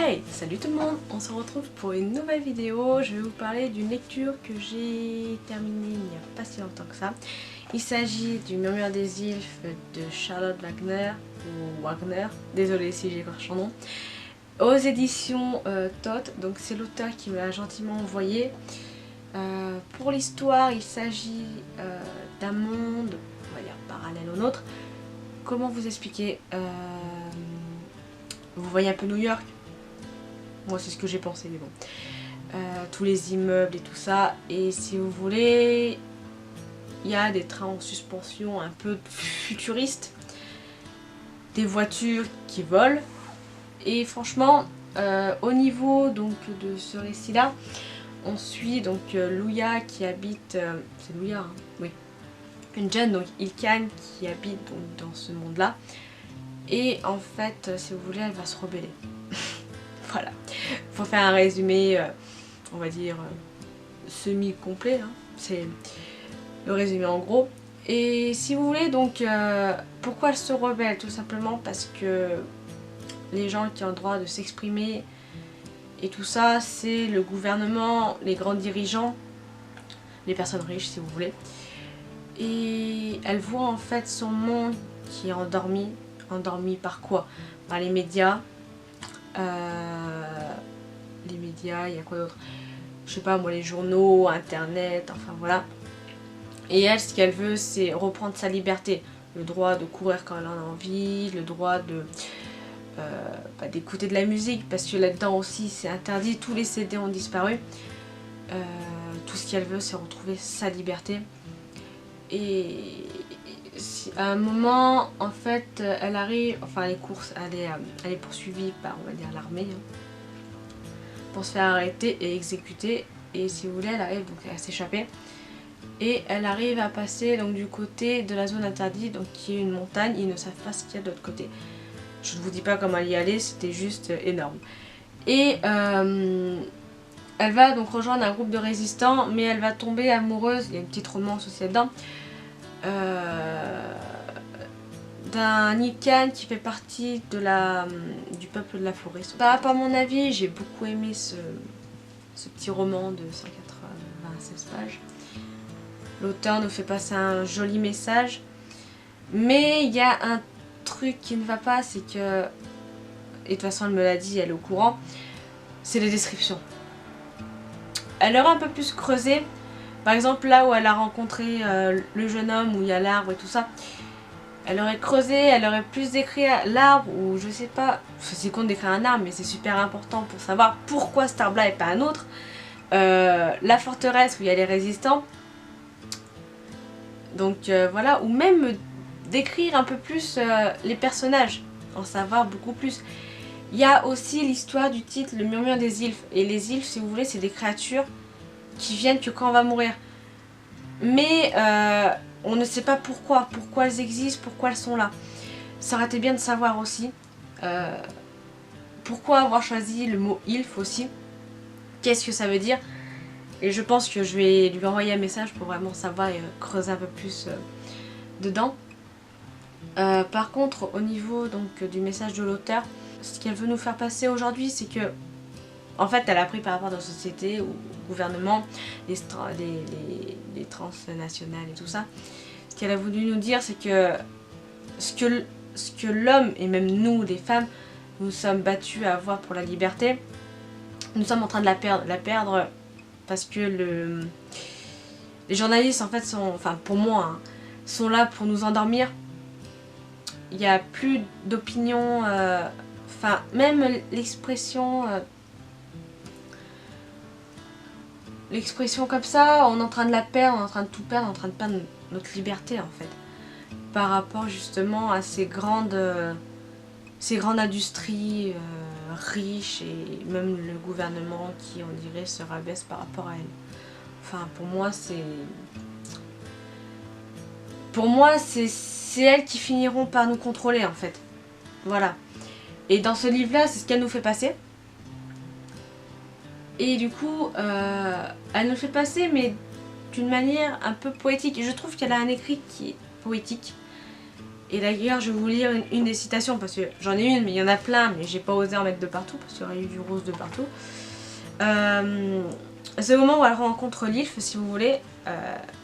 Hey, salut tout le monde, on se retrouve pour une nouvelle vidéo. Je vais vous parler d'une lecture que j'ai terminée il n'y a pas si longtemps que ça. Il s'agit du Murmure des Ilfes de Charlotte Wagner, ou Wagner, désolée si j'écorche son nom, aux éditions Toth. Donc c'est l'auteur qui me l'a gentiment envoyé. Pour l'histoire, il s'agit d'un monde, on va dire parallèle au nôtre. Comment vous expliquer Vous voyez un peu New York? Moi c'est ce que j'ai pensé, mais bon. Tous les immeubles et tout ça. Et si vous voulez, il y a des trains en suspension un peu futuristes. Des voitures qui volent. Et franchement, au niveau donc, de ce récit-là, on suit donc Louia qui habite... c'est Louia, hein, oui. Une jeune, donc Ilkan, qui habite donc, dans ce monde-là. Et en fait, si vous voulez, elle va se rebeller. Voilà. Faut faire un résumé, on va dire, semi-complet. Hein. C'est le résumé en gros. Et si vous voulez, donc, pourquoi elle se rebelle? Tout simplement parce que les gens qui ont le droit de s'exprimer et tout ça, c'est le gouvernement, les grands dirigeants, les personnes riches si vous voulez. Et elle voit en fait son monde qui est endormi. Endormi par quoi? Par les médias. Les médias, il y a quoi d'autre? Je sais pas moi, les journaux, internet, enfin voilà. Et elle, ce qu'elle veut, c'est reprendre sa liberté. Le droit de courir quand elle en a envie, le droit de d'écouter de la musique, parce que là-dedans aussi c'est interdit, tous les CD ont disparu. Tout ce qu'elle veut, c'est retrouver sa liberté. Et à un moment, en fait, elle arrive, enfin les courses, elle est poursuivie par, on va dire, l'armée, hein, pour se faire arrêter et exécuter. Et si vous voulez, elle arrive donc à s'échapper. Et elle arrive à passer donc du côté de la zone interdite, donc qui est une montagne. Ils ne savent pas ce qu'il y a de l'autre côté. Je ne vous dis pas comment elle y allait, c'était juste énorme. Et elle va donc rejoindre un groupe de résistants, mais elle va tomber amoureuse, il y a une petite romance aussi là-dedans, d'un Ilkan qui fait partie de du peuple de la forêt. Par mon avis, j'ai beaucoup aimé ce petit roman de 196 pages. L'auteur nous fait passer un joli message, mais il y a un truc qui ne va pas, c'est que, et de toute façon elle me l'a dit, elle est au courant, c'est les descriptions. Elle aurait un peu plus creusé, par exemple là où elle a rencontré le jeune homme, où il y a l'arbre et tout ça, elle aurait creusé, elle aurait plus décrit l'arbre, ou je sais pas, c'est con d'écrire un arbre, mais c'est super important pour savoir pourquoi cet arbre là et pas un autre. La forteresse où il y a les résistants, donc voilà, ou même décrire un peu plus les personnages, en savoir beaucoup plus. Il y a aussi l'histoire du titre, le Murmure des Ilfes. Et les Ilfes, si vous voulez, c'est des créatures qui viennent que quand on va mourir. Mais on ne sait pas pourquoi elles existent, pourquoi elles sont là. Ça aurait été bien de savoir aussi pourquoi avoir choisi le mot Ilf aussi. Qu'est-ce que ça veut dire? Et je pense que je vais lui envoyer un message pour vraiment savoir et creuser un peu plus dedans. Par contre, au niveau donc, du message de l'auteur, ce qu'elle veut nous faire passer aujourd'hui, c'est que, en fait, elle a appris par rapport à la société, au gouvernement, les transnationales et tout ça. Ce qu'elle a voulu nous dire, c'est que ce que l'homme, et même nous, les femmes, nous sommes battus à avoir pour la liberté, nous sommes en train de la perdre. La perdre parce que les journalistes, en fait, sont, enfin pour moi, hein, sont là pour nous endormir. Il n'y a plus d'opinion, enfin même l'expression comme ça, on est en train de la perdre, on est en train de tout perdre, on est en train de perdre notre liberté en fait. Par rapport justement à ces grandes industries riches et même le gouvernement qui on dirait se rabaisse par rapport à elles. Enfin pour moi c'est elles qui finiront par nous contrôler en fait. Voilà. Et dans ce livre-là, c'est ce qu'elle nous fait passer. Et du coup, elle nous fait passer, mais d'une manière un peu poétique. Et je trouve qu'elle a un écrit qui est poétique. Et d'ailleurs, je vais vous lire une des citations, parce que j'en ai une, mais il y en a plein, mais j'ai pas osé en mettre de partout, parce qu'il y aurait eu du rose de partout. C'est le moment où elle rencontre l'Ilfe, si vous voulez.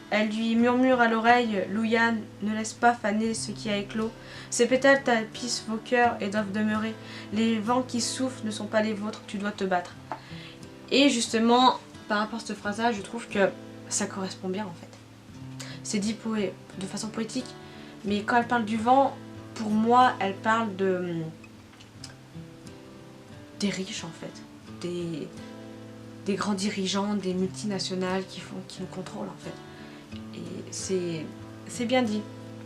Elle lui murmure à l'oreille: Louyan, ne laisse pas faner ce qui a éclos. Ces pétales tapissent vos cœurs et doivent demeurer. Les vents qui soufflent ne sont pas les vôtres, tu dois te battre. Et justement, par rapport à cette phrase-là, je trouve que ça correspond bien en fait. C'est dit de façon poétique, mais quand elle parle du vent, pour moi, elle parle des riches en fait, des grands dirigeants, des multinationales qui nous contrôlent en fait. Et c'est bien dit,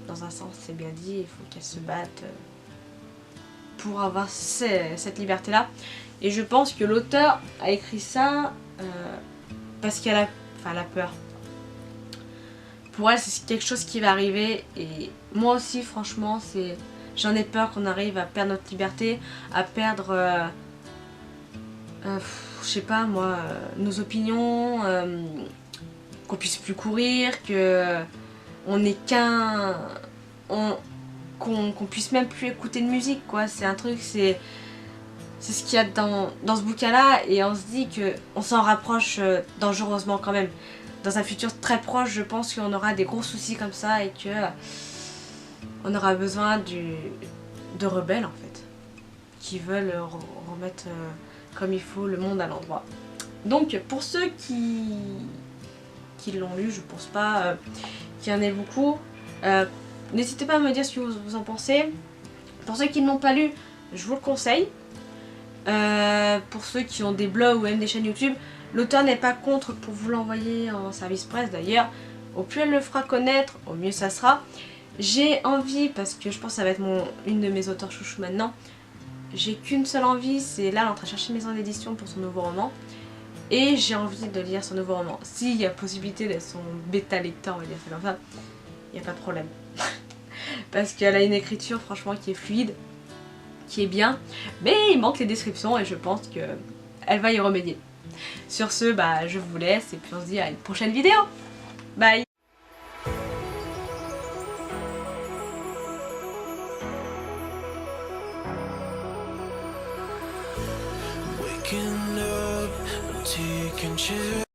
dans un sens, c'est bien dit, il faut qu'elles se battent pour avoir cette liberté-là. Et je pense que l'auteur a écrit ça parce qu'elle a peur. Pour elle, c'est quelque chose qui va arriver, et moi aussi, franchement, j'en ai peur qu'on arrive à perdre notre liberté, à perdre, je sais pas moi, nos opinions, qu'on puisse plus courir, que on n'est qu'on puisse même plus écouter de musique, quoi. C'est un truc, c'est ce qu'il y a dans ce bouquin-là, et on se dit que on s'en rapproche dangereusement quand même. Dans un futur très proche, je pense qu'on aura des gros soucis comme ça, et que on aura besoin de rebelles en fait, qui veulent remettre comme il faut le monde à l'endroit. Donc pour ceux qui l'ont lu, je pense pas qu'il y en ait beaucoup. N'hésitez pas à me dire ce que vous en pensez. Pour ceux qui ne l'ont pas lu, je vous le conseille. Pour ceux qui ont des blogs ou même des chaînes YouTube, l'auteur n'est pas contre pour vous l'envoyer en service presse. D'ailleurs, au plus elle le fera connaître, au mieux ça sera. J'ai envie, parce que je pense que ça va être une de mes auteurs chouchou maintenant, j'ai qu'une seule envie, c'est là elle est en train de chercher une maison d'édition pour son nouveau roman. Et j'ai envie de lire son nouveau roman. S'il y a possibilité d'être son bêta lecteur, on va dire ça comme ça, il n'y a pas de problème. Parce qu'elle a une écriture franchement qui est fluide, qui est bien, mais il manque les descriptions et je pense qu'elle va y remédier. Sur ce, je vous laisse et puis on se dit à une prochaine vidéo. Bye! Waking up, I'm taking care.